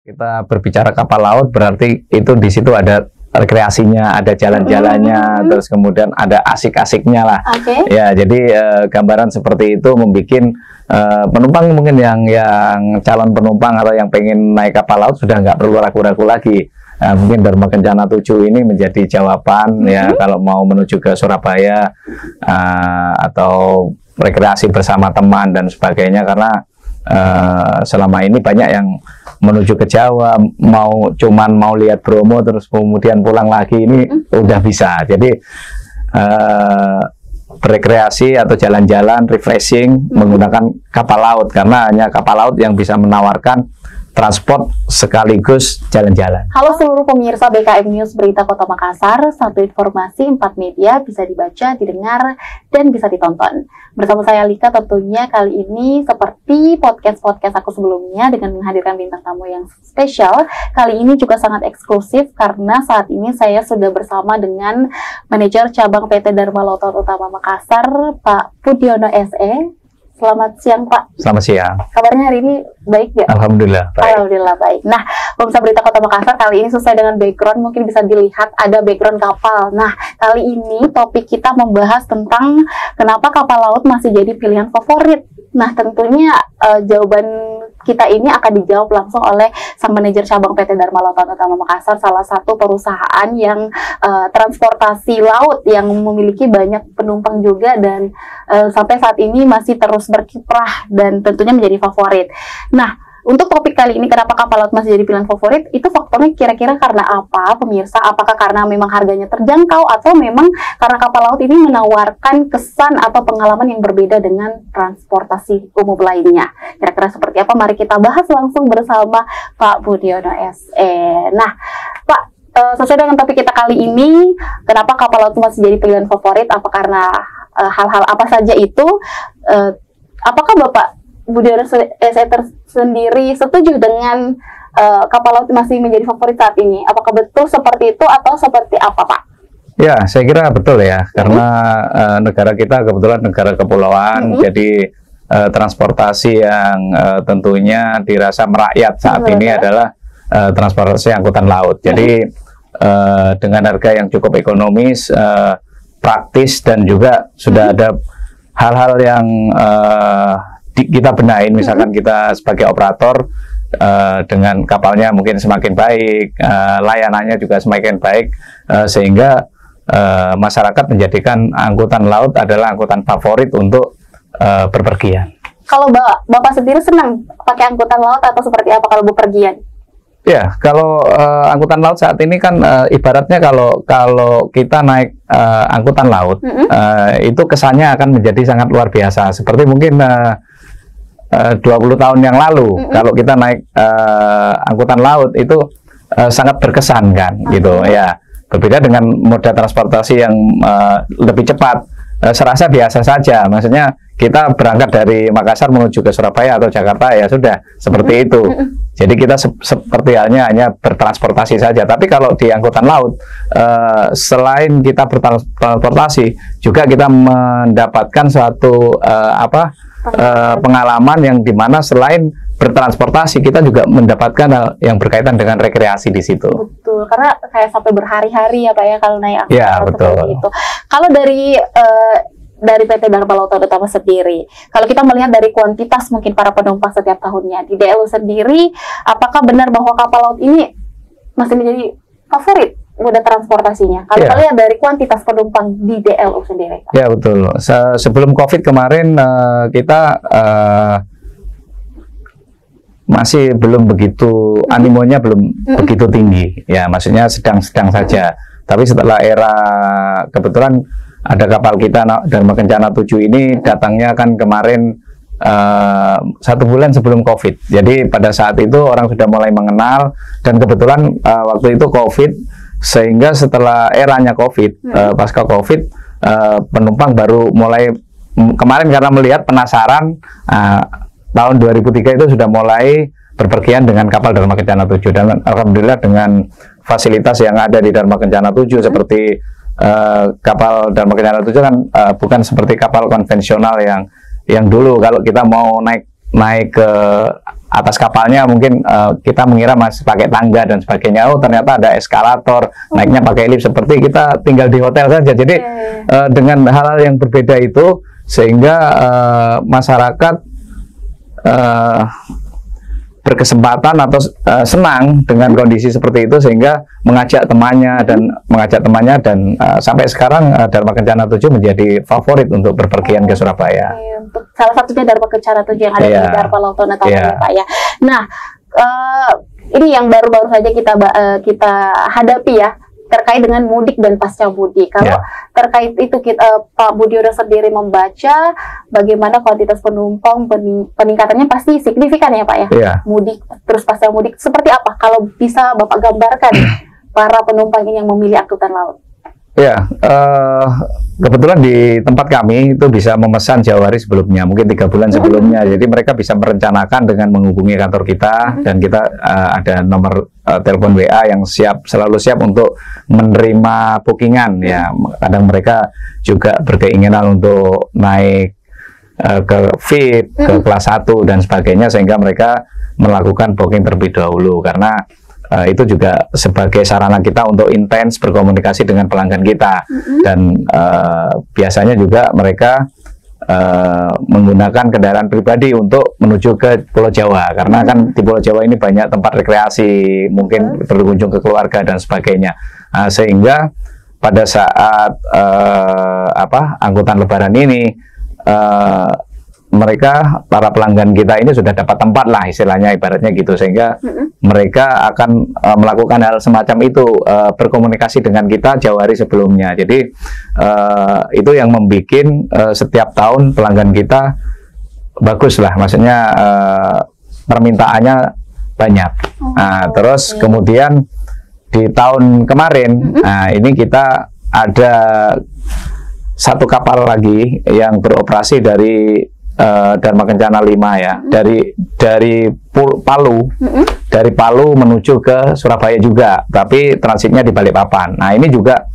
Kita berbicara kapal laut berarti itu di situ ada rekreasinya, ada jalan-jalannya, terus kemudian ada asik-asiknya lah. Ya, jadi gambaran seperti itu membuat penumpang mungkin yang calon penumpang atau yang pengen naik kapal laut sudah nggak perlu ragu-ragu lagi. Mungkin Dharma Kencana 7 ini menjadi jawaban ya kalau mau menuju ke Surabaya atau rekreasi bersama teman dan sebagainya, karena selama ini banyak yang menuju ke Jawa cuman mau lihat Bromo terus kemudian pulang lagi, ini udah bisa. Jadi berrekreasi atau jalan-jalan refreshing menggunakan kapal laut, karena hanya kapal laut yang bisa menawarkan transport sekaligus jalan-jalan. Halo seluruh pemirsa BKM News Berita Kota Makassar, satu informasi 4 media bisa dibaca, didengar, dan bisa ditonton. Bersama saya Lika tentunya kali ini seperti podcast-podcast aku sebelumnya dengan menghadirkan bintang tamu yang spesial. Kali ini juga sangat eksklusif karena saat ini saya sudah bersama dengan manajer cabang PT Dharma Lautan Utama Makassar, Pak Budiono SE. Selamat siang, Pak. Selamat siang. Kabarnya hari ini baik ya? Alhamdulillah baik. Alhamdulillah baik. Nah, pemirsa Berita Kota Makassar, kali ini sesuai dengan background, mungkin bisa dilihat ada background kapal. Nah, kali ini topik kita membahas tentang kenapa kapal laut masih jadi pilihan favorit. Nah, tentunya jawaban kita ini akan dijawab langsung oleh sang manajer cabang PT Dharma Lautan Utama Makassar, salah satu perusahaan yang transportasi laut yang memiliki banyak penumpang juga dan sampai saat ini masih terus berkiprah dan tentunya menjadi favorit. Nah, untuk topik kali ini, kenapa kapal laut masih jadi pilihan favorit, itu faktornya kira-kira karena apa, pemirsa? Apakah karena memang harganya terjangkau, atau memang karena kapal laut ini menawarkan kesan atau pengalaman yang berbeda dengan transportasi umum lainnya? Kira-kira seperti apa? Mari kita bahas langsung bersama Pak Budiono SE. Nah, Pak, sesuai dengan topik kita kali ini, kenapa kapal laut masih jadi pilihan favorit? Apa karena hal-hal apa saja itu? Apakah Bapak Budiono SE sendiri setuju dengan kapal laut masih menjadi favorit saat ini? Apakah betul seperti itu atau seperti apa, Pak? Ya, saya kira betul ya, karena negara kita kebetulan negara kepulauan, jadi transportasi yang tentunya dirasa merakyat saat ini adalah transportasi angkutan laut. Jadi dengan harga yang cukup ekonomis, praktis, dan juga sudah ada hal-hal yang kita benahin, misalkan kita sebagai operator dengan kapalnya mungkin semakin baik, layanannya juga semakin baik, sehingga masyarakat menjadikan angkutan laut adalah angkutan favorit untuk berpergian. Kalau Bapak sendiri senang pakai angkutan laut atau seperti apa kalau bepergian? Ya, kalau angkutan laut saat ini kan ibaratnya kalau kita naik angkutan laut, itu kesannya akan menjadi sangat luar biasa. Seperti mungkin 20 tahun yang lalu, kalau kita naik angkutan laut itu sangat berkesan kan, gitu ya. Berbeda dengan moda transportasi yang lebih cepat, serasa biasa saja. Maksudnya kita berangkat dari Makassar menuju ke Surabaya atau Jakarta, ya sudah seperti itu. Jadi kita seperti hanya bertransportasi saja. Tapi kalau di angkutan laut, selain kita bertransportasi, juga kita mendapatkan suatu pengalaman yang dimana selain bertransportasi kita juga mendapatkan hal yang berkaitan dengan rekreasi di situ. Betul, karena kayak sampai berhari-hari ya Pak ya kalau naik angkutan. Ya, betul. Itu. Kalau dari PT Dharma Lautan Utama sendiri, kalau kita melihat dari kuantitas mungkin para penumpang setiap tahunnya di DLU sendiri, apakah benar bahwa kapal laut ini masih menjadi favorit moda transportasinya? Kalau kita lihat dari kuantitas penumpang di DLU sendiri. Ya, betul. Sebelum COVID kemarin kita masih belum begitu, animonya belum begitu tinggi. Ya, maksudnya sedang-sedang saja. Tapi setelah era, kebetulan ada kapal kita Dharma Kencana 7 ini datangnya kan kemarin 1 bulan sebelum COVID. Jadi pada saat itu orang sudah mulai mengenal, dan kebetulan waktu itu COVID, sehingga setelah eranya COVID, pasca COVID, penumpang baru mulai kemarin karena melihat penasaran, tahun 2003 itu sudah mulai berpergian dengan kapal Dharma Kencana 7, dan alhamdulillah dengan fasilitas yang ada di Dharma Kencana 7 seperti kapal Dharma Kencana 7 kan bukan seperti kapal konvensional yang dulu kalau kita mau naik ke atas kapalnya mungkin kita mengira masih pakai tangga dan sebagainya. Oh, ternyata ada eskalator, naiknya pakai lift, seperti kita tinggal di hotel saja. Jadi dengan hal-hal yang berbeda itu, sehingga masyarakat berkesempatan atau senang dengan kondisi seperti itu, sehingga mengajak temannya dan sampai sekarang Dharma Kencana 7 menjadi favorit untuk berpergian ke Surabaya. Untuk salah satunya Dharma Kencana 7 yang ada di Dharma Lautan Utama ya Pak ya. Nah, ini yang baru-baru saja kita hadapi ya, terkait dengan mudik dan pasca mudik. Kalau terkait itu Pak Budiono sendiri membaca bagaimana kuantitas penumpang peningkatannya pasti signifikan ya Pak ya. Mudik terus pasca mudik seperti apa? Kalau bisa Bapak gambarkan para penumpang ini yang memilih angkutan laut. Ya, kebetulan di tempat kami itu bisa memesan jauh hari sebelumnya, mungkin 3 bulan sebelumnya. Jadi mereka bisa merencanakan dengan menghubungi kantor kita, dan kita ada nomor telepon WA yang selalu siap untuk menerima bookingan. Ya, kadang mereka juga berkeinginan untuk naik ke VIP, ke kelas 1 dan sebagainya, sehingga mereka melakukan booking terlebih dahulu, karena itu juga sebagai sarana kita untuk intens berkomunikasi dengan pelanggan kita. Dan biasanya juga mereka menggunakan kendaraan pribadi untuk menuju ke Pulau Jawa, karena kan di Pulau Jawa ini banyak tempat rekreasi, mungkin berkunjung ke keluarga dan sebagainya. Sehingga pada saat angkutan Lebaran ini, mereka, para pelanggan kita ini sudah dapat tempat lah istilahnya, ibaratnya gitu, sehingga mereka akan melakukan hal semacam itu, berkomunikasi dengan kita jauh hari sebelumnya. Jadi itu yang membuat setiap tahun pelanggan kita bagus lah, maksudnya permintaannya banyak. Terus kemudian di tahun kemarin, ini kita ada satu kapal lagi yang beroperasi dari Dharma Kencana 5 ya, dari Palu, dari Palu menuju ke Surabaya juga, tapi transitnya di Balikpapan. Nah, ini juga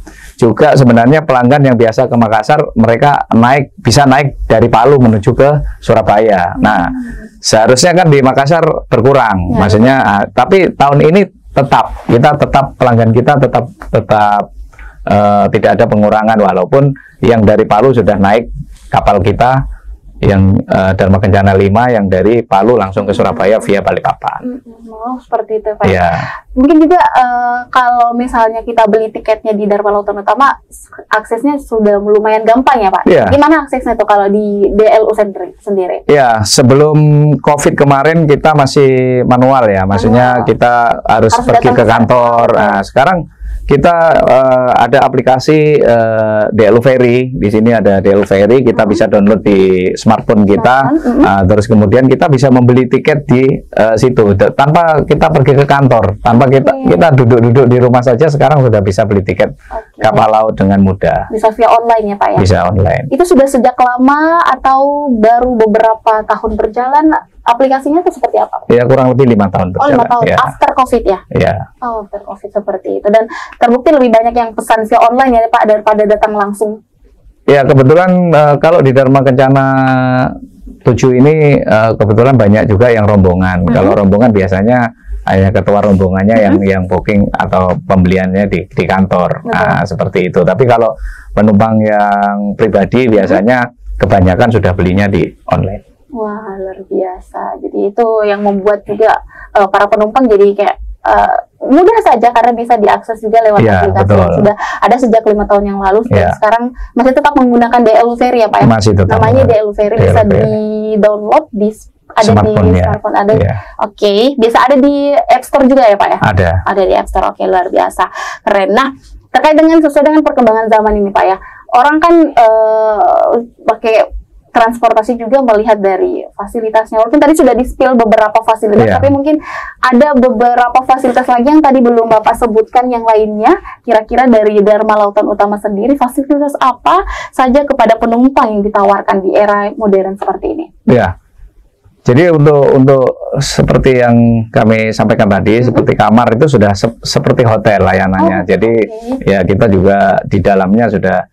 sebenarnya pelanggan yang biasa ke Makassar, mereka bisa naik dari Palu menuju ke Surabaya. Nah, seharusnya kan di Makassar berkurang, maksudnya, tapi tahun ini tetap pelanggan kita tetap tidak ada pengurangan, walaupun yang dari Palu sudah naik kapal kita yang Dharma Kencana 5 yang dari Palu langsung ke Surabaya via Balikpapan. Oh, seperti itu Pak. Ya. Mungkin juga kalau misalnya kita beli tiketnya di Dharma Lautan Utama, aksesnya sudah lumayan gampang ya Pak. Ya. Gimana aksesnya tuh kalau di DLU sendiri? Ya, sebelum COVID kemarin kita masih manual ya, maksudnya kita harus pergi ke kantor. Nah, sekarang kita ada aplikasi DLU Ferry. Di sini ada DLU Ferry, kita bisa download di smartphone kita. Terus kemudian kita bisa membeli tiket di situ tanpa kita pergi ke kantor, tanpa kita duduk-duduk di rumah saja. Sekarang sudah bisa beli tiket kapal laut dengan mudah. Bisa via online ya Pak ya? Bisa online. Itu sudah sejak lama atau baru beberapa tahun berjalan? Aplikasinya itu seperti apa? Ya, kurang lebih 5 tahun berjalan. 5 tahun, ya. After COVID ya? Ya. Oh, after COVID seperti itu. Dan terbukti lebih banyak yang pesan via online ya Pak, daripada datang langsung? Ya, kebetulan kalau di Dharma Kencana 7 ini kebetulan banyak juga yang rombongan. Kalau rombongan biasanya hanya ketua rombongannya yang booking atau pembeliannya di kantor. Nah, seperti itu. Tapi kalau penumpang yang pribadi biasanya kebanyakan sudah belinya di online. Wah, luar biasa. Jadi itu yang membuat juga para penumpang jadi kayak mudah saja, karena bisa diakses juga lewat aplikasi yang sudah ada sejak 5 tahun yang lalu. Dan sekarang masih tetap menggunakan DLU Ferry ya Pak ya? Masih tetap. Namanya DLU Ferry, bisa di-download di smartphone. Ada. Oke, bisa ada di App Store juga ya Pak ya? Ada di App Store. Oke, luar biasa. Keren. Nah, terkait dengan sesuai dengan perkembangan zaman ini Pak ya, orang kan pakai transportasi juga melihat dari fasilitasnya. Walaupun tadi sudah di-spill beberapa fasilitas, tapi mungkin ada beberapa fasilitas lagi yang tadi belum Bapak sebutkan yang lainnya. Kira-kira dari Dharma Lautan Utama sendiri, fasilitas apa saja kepada penumpang yang ditawarkan di era modern seperti ini? Ya. Jadi untuk seperti yang kami sampaikan tadi, seperti kamar itu sudah seperti hotel layanannya. Jadi ya kita juga di dalamnya sudah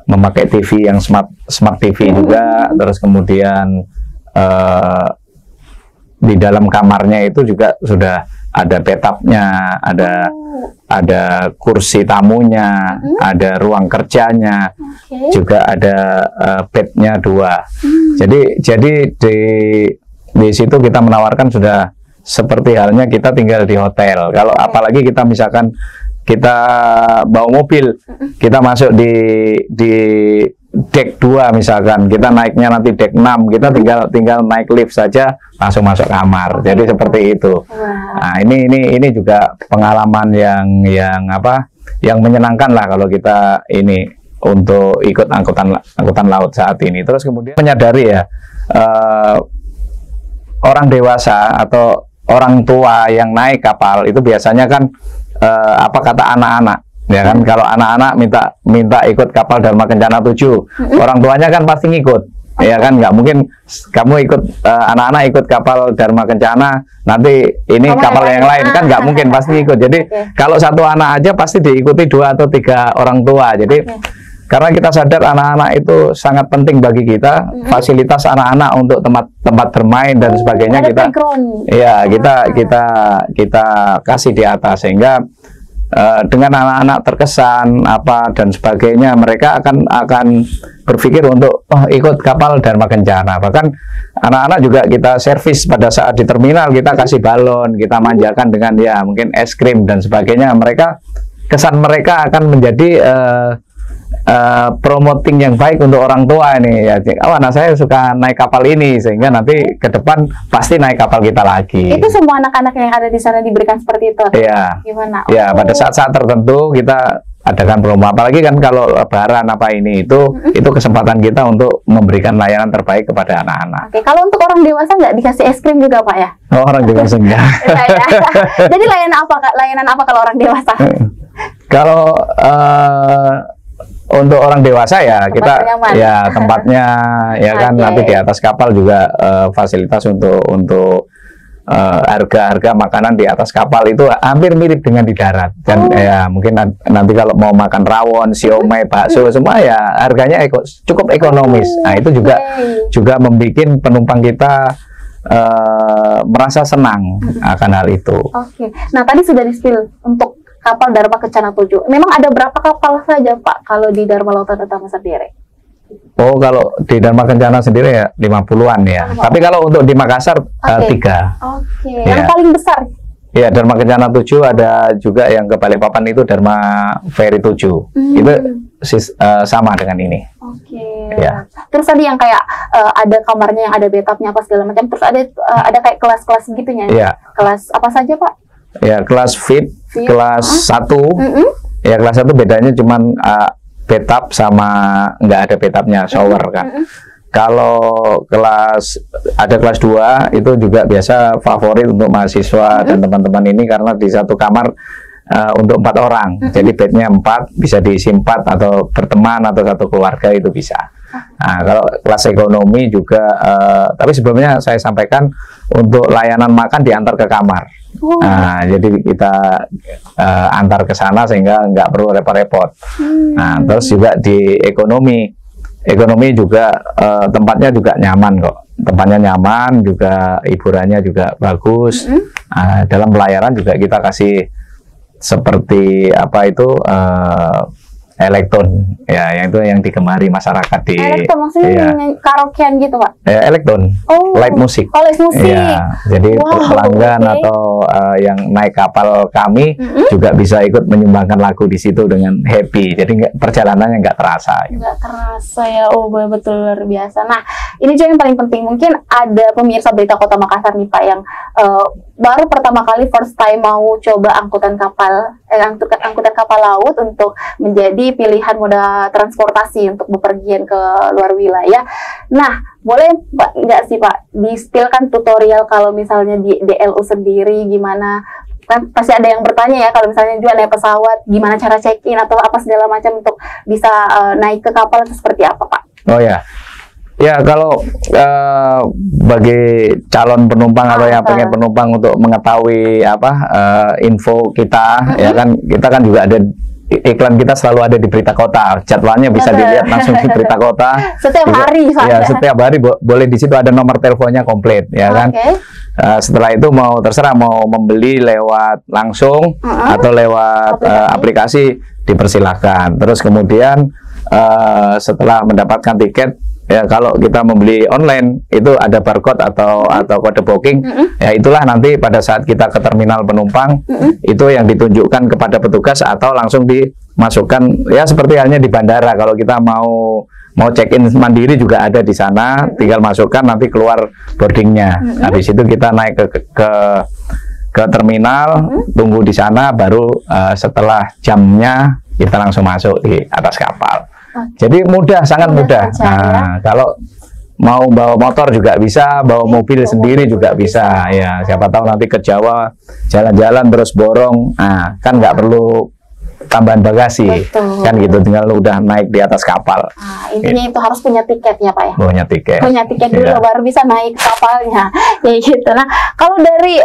memakai TV yang smart TV juga, terus kemudian di dalam kamarnya itu juga sudah ada bathtubnya, ada kursi tamunya, ada ruang kerjanya, juga ada bednya 2. Jadi di situ kita menawarkan sudah seperti halnya kita tinggal di hotel. Kalau apalagi kita misalkan kita bawa mobil, kita masuk di deck 2 misalkan, kita naiknya nanti deck 6, kita tinggal naik lift saja langsung masuk kamar. Jadi seperti itu. Nah, ini juga pengalaman yang menyenangkan lah kalau kita ini untuk ikut angkutan laut saat ini. Terus kemudian menyadari ya, orang dewasa atau orang tua yang naik kapal itu biasanya kan apa kata anak-anak, ya kan, kalau anak-anak minta ikut kapal Dharma Kencana 7, orang tuanya kan pasti ngikut, ya kan, nggak mungkin kamu ikut anak-anak ikut kapal Dharma Kencana nanti ini kapal yang lain kan nggak mungkin, pasti ikut. Jadi kalau satu anak aja pasti diikuti 2 atau 3 orang tua. Jadi karena kita sadar anak-anak itu sangat penting bagi kita, fasilitas anak-anak untuk tempat bermain dan sebagainya kita kasih di atas, sehingga dengan anak-anak terkesan dan sebagainya, mereka akan berpikir untuk ikut kapal Dharma Kencana. Bahkan anak-anak juga kita servis pada saat di terminal, kita kasih balon, kita manjakan dengan mungkin es krim dan sebagainya. Kesan mereka akan menjadi promoting yang baik untuk orang tua ini ya. Anak saya suka naik kapal ini, sehingga nanti ke depan pasti naik kapal kita lagi. Itu semua anak-anak yang ada di sana diberikan seperti itu? Iya. Gimana? Ya, pada saat-saat tertentu kita adakan promo. Apalagi kan kalau lebaran itu kesempatan kita untuk memberikan layanan terbaik kepada anak-anak. Oke, kalau untuk orang dewasa nggak dikasih es krim juga, Pak, ya? Oh, orang dewasa enggak. Jadi layanan apa kalau orang dewasa? Kalau untuk orang dewasa ya kita tempatnya kan nanti di atas kapal juga fasilitas untuk harga makanan di atas kapal itu hampir mirip dengan di darat, dan mungkin nanti kalau mau makan rawon, siomay, bakso semua ya harganya cukup ekonomis. Nah, itu juga membuat penumpang kita merasa senang akan hal itu. Oke. Nah, tadi sudah di-spill untuk kapal Dharma Kencana 7. Memang ada berapa kapal saja, Pak, kalau di Dharma Lautan Utama sendiri? Oh, kalau di Dharma Kencana sendiri ya 50-an ya. Tapi kalau untuk di Makassar 3. Oke. Yang paling besar? Ya, Dharma Kencana 7 ada juga yang ke Balikpapan itu Dharma Ferry 7. Itu sama dengan ini. Oke. Ya. Terus tadi yang kayak ada kamarnya, yang ada bathtubnya apa segala macam. Terus ada kayak kelas-kelas gitunya. Iya. Kelas apa saja, Pak? Ya, kelas fit kelas 1. Ya, kelas 1 bedanya cuman bathtub sama nggak ada bathtubnya, shower kan. Kalau kelas 2 itu juga biasa favorit untuk mahasiswa dan teman-teman ini, karena di satu kamar untuk 4 orang. Jadi bednya 4, bisa diisi 4 atau berteman atau satu keluarga itu bisa. Nah, kalau kelas ekonomi juga, tapi sebelumnya saya sampaikan untuk layanan makan diantar ke kamar. Nah, jadi kita antar ke sana sehingga nggak perlu repot-repot. Nah, terus juga di ekonomi juga tempatnya juga nyaman kok. Tempatnya nyaman, juga hiburannya juga bagus. Dalam pelayaran juga kita kasih seperti elektron, ya, yang itu yang digemari masyarakat di. Elektron maksudnya karaokean gitu, Pak? Ya, elektron, live musik. Oh, live musik. Ya, jadi pelanggan atau yang naik kapal kami juga bisa ikut menyumbangkan lagu di situ dengan happy. Jadi perjalanannya nggak terasa. Nggak terasa ya, betul luar biasa. Nah, ini juga yang paling penting. Mungkin ada pemirsa Berita Kota Makassar nih, Pak, yang baru pertama kali first time mau coba angkutan kapal laut untuk menjadi pilihan moda transportasi untuk bepergian ke luar wilayah. Nah, boleh nggak sih, Pak, di-spill-kan tutorial kalau misalnya di DLU sendiri gimana? Kan pasti ada yang bertanya ya, kalau misalnya juga naik pesawat, gimana cara check-in atau apa segala macam untuk bisa naik ke kapal itu seperti apa, Pak? Oh ya. Ya, kalau bagi calon penumpang atau yang pengen penumpang untuk mengetahui info kita, ya kan, kita kan juga ada iklan, kita selalu ada di Berita Kota. Jadwalnya bisa dilihat langsung di Berita Kota. Setiap hari, ya, setiap hari boleh, di situ ada nomor teleponnya komplit, ya kan. Setelah itu mau terserah mau membeli lewat langsung atau lewat aplikasi dipersilakan. Terus kemudian setelah mendapatkan tiket, ya kalau kita membeli online itu ada barcode atau kode booking, ya itulah nanti pada saat kita ke terminal penumpang itu yang ditunjukkan kepada petugas atau langsung dimasukkan, ya seperti halnya di bandara. Kalau kita mau check-in mandiri juga ada di sana, tinggal masukkan nanti keluar boardingnya. Habis itu kita naik ke terminal, tunggu di sana, baru setelah jamnya kita langsung masuk di atas kapal. Jadi mudah, sangat mudah. Nah, kalau mau bawa motor juga bisa, bawa mobil sendiri juga bisa. Ya, siapa tahu nanti ke Jawa jalan-jalan terus borong, nah kan nggak perlu tambahan bagasi. Betul. Kan gitu, tinggal udah naik di atas kapal. Intinya itu harus punya tiketnya Pak ya? Punya tiket. Punya tiket dulu baru bisa naik kapalnya. Ya gitu. Nah, kalau dari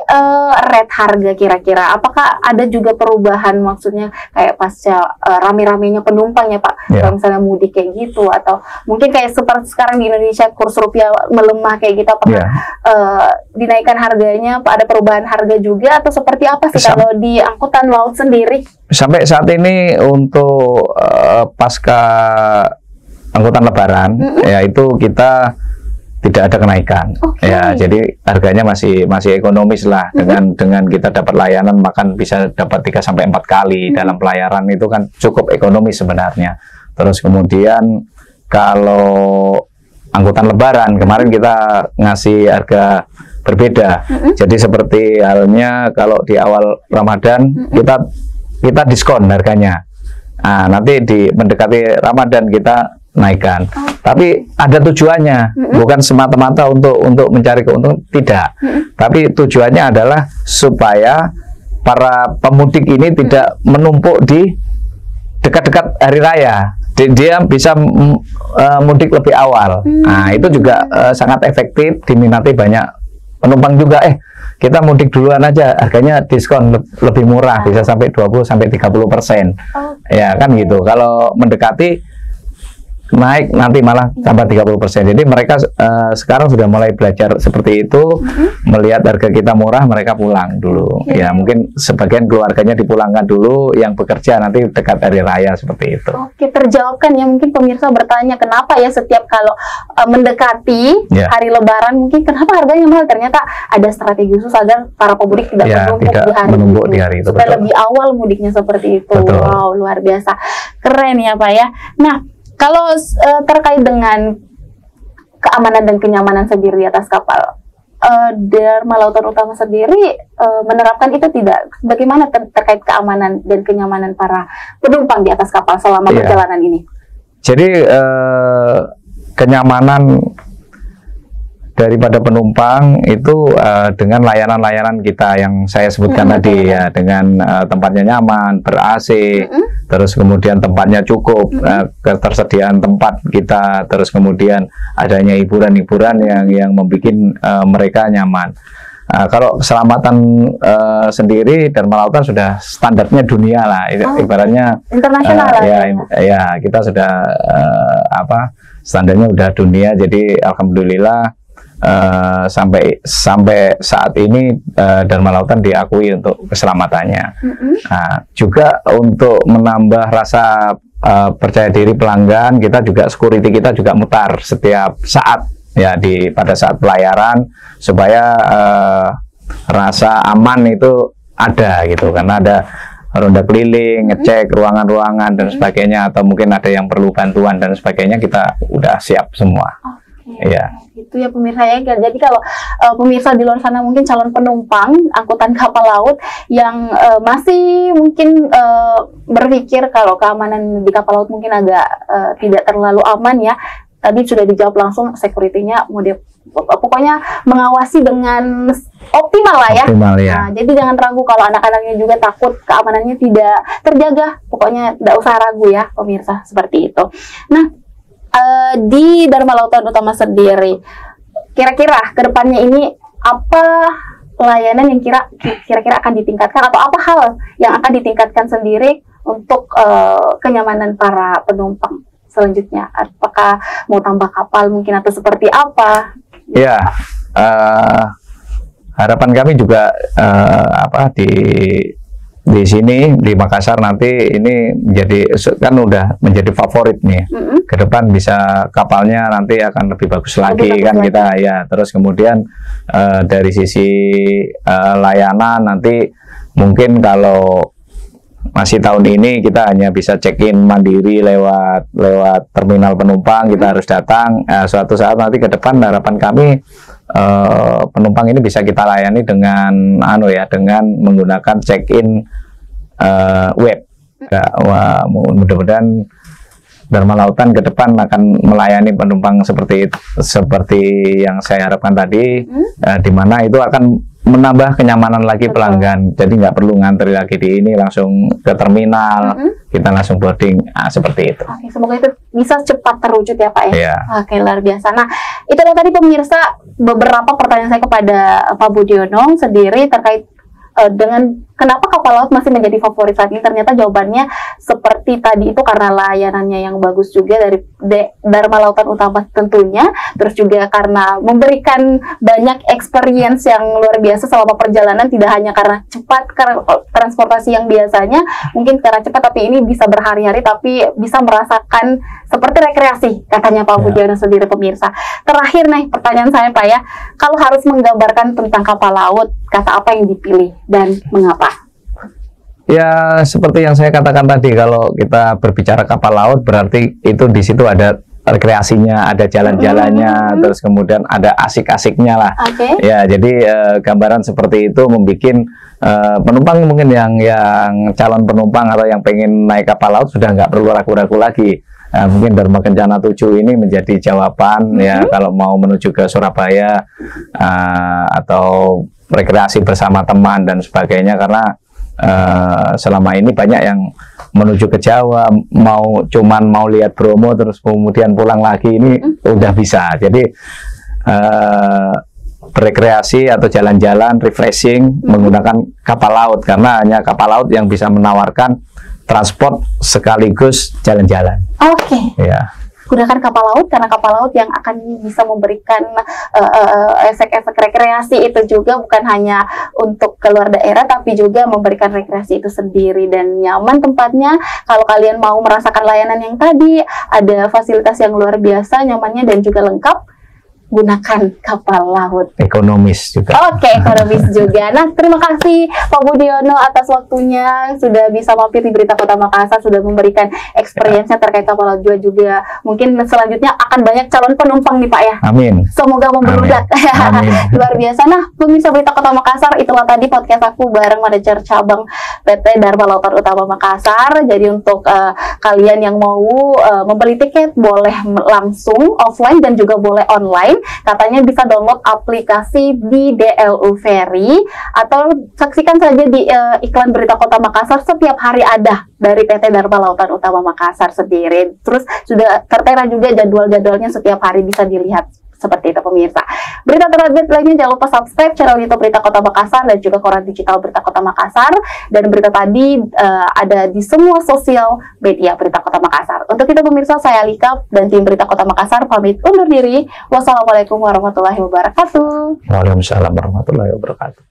rate harga kira-kira, apakah ada juga perubahan, maksudnya kayak pasca rame-ramenya penumpang ya Pak? Kalau misalnya mudik kayak gitu, atau mungkin kayak seperti sekarang di Indonesia kurs rupiah melemah kayak gitu, apakah dinaikkan harganya, Pak, ada perubahan harga juga, atau seperti apa sih kalau di angkutan laut sendiri? Sampai saat ini untuk pasca angkutan lebaran, ya itu kita tidak ada kenaikan. Ya, jadi harganya masih ekonomis lah, dengan kita dapat layanan makan bisa dapat 3 sampai 4 kali dalam pelayaran, itu kan cukup ekonomis sebenarnya. Terus kemudian kalau angkutan lebaran kemarin kita ngasih harga berbeda. Jadi seperti halnya kalau di awal Ramadan kita diskon harganya. Nah, nanti mendekati Ramadan kita naikkan. Tapi ada tujuannya, bukan semata-mata untuk mencari keuntungan, tidak. Tapi tujuannya adalah supaya para pemudik ini tidak menumpuk di dekat-dekat hari raya. Dia bisa mudik lebih awal. Nah, itu juga sangat efektif, diminati banyak penumpang juga. Kita mudik duluan aja, harganya diskon lebih murah, bisa sampai 20 sampai 30%. Ya kan gitu. Kalau mendekati naik nanti malah tambah 30%. Jadi mereka sekarang sudah mulai belajar seperti itu, melihat harga kita murah, mereka pulang dulu. Ya mungkin sebagian keluarganya dipulangkan dulu, yang bekerja nanti dekat hari raya, seperti itu. Oke, terjawabkan ya. Mungkin pemirsa bertanya kenapa ya setiap kalau mendekati hari Lebaran, mungkin kenapa harganya mahal? Ternyata ada strategi khusus agar para pemudik tidak menumpuk di hari itu. Supaya lebih awal mudiknya seperti itu. Betul. Wow, luar biasa. Keren ya Pak ya. Nah, kalau terkait dengan keamanan dan kenyamanan sendiri di atas kapal, Dharma Lautan Utama sendiri menerapkan itu tidak? Bagaimana terkait keamanan dan kenyamanan para penumpang di atas kapal selama perjalanan ini? Jadi kenyamanan daripada penumpang itu dengan layanan-layanan kita yang saya sebutkan tadi, ya, dengan tempatnya nyaman, ber-AC, terus kemudian tempatnya cukup, ketersediaan tempat kita, terus kemudian adanya hiburan-hiburan yang membuat mereka nyaman. Kalau keselamatan sendiri, Dharma Lautan sudah standarnya dunia lah, ibaratnya internasional ya kita sudah standarnya udah dunia. Jadi alhamdulillah sampai saat ini Dharma Lautan diakui untuk keselamatannya. Nah, juga untuk menambah rasa percaya diri pelanggan, kita juga security kita juga mutar setiap saat ya pada saat pelayaran, supaya rasa aman itu ada gitu, karena ada ronda keliling, ngecek ruangan-ruangan dan sebagainya, atau mungkin ada yang perlu bantuan dan sebagainya, kita udah siap semua. Ya, itu ya pemirsa ya. Jadi kalau pemirsa di luar sana mungkin calon penumpang angkutan kapal laut yang masih mungkin berpikir kalau keamanan di kapal laut mungkin agak tidak terlalu aman ya, tadi sudah dijawab langsung, security-nya pokoknya mengawasi dengan optimal lah ya. Optimal, ya. Nah, jadi jangan ragu kalau anak-anaknya juga takut keamanannya tidak terjaga, pokoknya tidak usah ragu ya pemirsa, seperti itu. Nah, di Dharma Lautan Utama sendiri, kira-kira kedepannya ini apa pelayanan yang kira-kira akan ditingkatkan, atau apa hal yang akan ditingkatkan sendiri untuk kenyamanan para penumpang selanjutnya? Apakah mau tambah kapal mungkin, atau seperti apa? Ya, harapan kami juga di sini di Makassar nanti ini menjadi kan udah menjadi favorit nih. Ke depan bisa kapalnya nanti akan lebih bagus lagi kan lagi. Kita ya. Terus kemudian dari sisi layanan nanti mungkin kalau masih tahun ini kita hanya bisa check-in mandiri lewat terminal penumpang, kita harus datang. Suatu saat nanti ke depan harapan kami penumpang ini bisa kita layani dengan dengan menggunakan check-in web. Mudah-mudahan Dharma Lautan ke depan akan melayani penumpang seperti yang saya harapkan tadi, di mana itu akan menambah kenyamanan lagi pelanggan. Jadi nggak perlu ngantri lagi di ini, langsung ke terminal, kita langsung boarding, seperti itu. Oke, semoga itu bisa cepat terwujud ya Pak ya. Yeah. Oke, luar biasa. Nah, itu tadi pemirsa beberapa pertanyaan saya kepada Pak Budiono sendiri terkait dengan kenapa kapal laut masih menjadi favorit saat ini. Ternyata jawabannya seperti tadi itu karena layanannya yang bagus juga dari Dharma Lautan Utama tentunya, terus juga karena memberikan banyak experience yang luar biasa selama perjalanan, tidak hanya karena cepat, karena transportasi yang biasanya mungkin karena cepat tapi ini bisa berhari-hari tapi bisa merasakan seperti rekreasi katanya Pak Budiono sendiri pemirsa. Terakhir nih pertanyaan saya Pak ya, kalau harus menggambarkan tentang kapal laut, kata apa yang dipilih dan mengapa? Ya, seperti yang saya katakan tadi, kalau kita berbicara kapal laut berarti itu di situ ada rekreasinya, ada jalan-jalannya, terus kemudian ada asik-asiknya lah. Ya, jadi gambaran seperti itu membuat penumpang mungkin yang calon penumpang atau yang pengen naik kapal laut sudah nggak perlu ragu-ragu lagi. Mungkin Dharma Kencana 7 ini menjadi jawaban ya kalau mau menuju ke Surabaya atau rekreasi bersama teman dan sebagainya, karena selama ini banyak yang menuju ke Jawa cuman mau lihat Bromo terus kemudian pulang lagi, ini udah bisa. Jadi berekreasi atau jalan-jalan refreshing menggunakan kapal laut, karena hanya kapal laut yang bisa menawarkan transport sekaligus jalan-jalan. Ya. Gunakan kapal laut karena kapal laut yang akan bisa memberikan efek-efek rekreasi itu juga, bukan hanya untuk keluar daerah tapi juga memberikan rekreasi itu sendiri dan nyaman tempatnya. Kalau kalian mau merasakan layanan yang tadi, ada fasilitas yang luar biasa, nyamannya dan juga lengkap, gunakan kapal laut. Ekonomis juga. Ekonomis juga. Nah, terima kasih Pak Budiono atas waktunya, sudah bisa mampir di Berita Kota Makassar, sudah memberikan experience-nya terkait kapal laut juga. Mungkin selanjutnya akan banyak calon penumpang nih Pak ya. Amin. Semoga membeludak. Luar biasa. Nah, pemirsa Berita Kota Makassar, itulah tadi podcast aku bareng manajer cabang PT Dharma Lautan Utama Makassar. Jadi untuk kalian yang mau membeli tiket boleh langsung offline dan juga boleh online. Katanya bisa download aplikasi di DLU Ferry atau saksikan saja di iklan Berita Kota Makassar, setiap hari ada dari PT Dharma Lautan Utama Makassar sendiri. Terus sudah tertera juga jadwal-jadwalnya, setiap hari bisa dilihat. Seperti itu pemirsa. Berita terupdate lainnya jangan lupa subscribe channel YouTube Berita Kota Makassar dan juga koran digital Berita Kota Makassar. Dan berita tadi ada di semua sosial media Berita Kota Makassar. Untuk itu pemirsa, saya Alika dan tim Berita Kota Makassar pamit undur diri. Wassalamualaikum warahmatullahi wabarakatuh. Waalaikumsalam warahmatullahi wabarakatuh.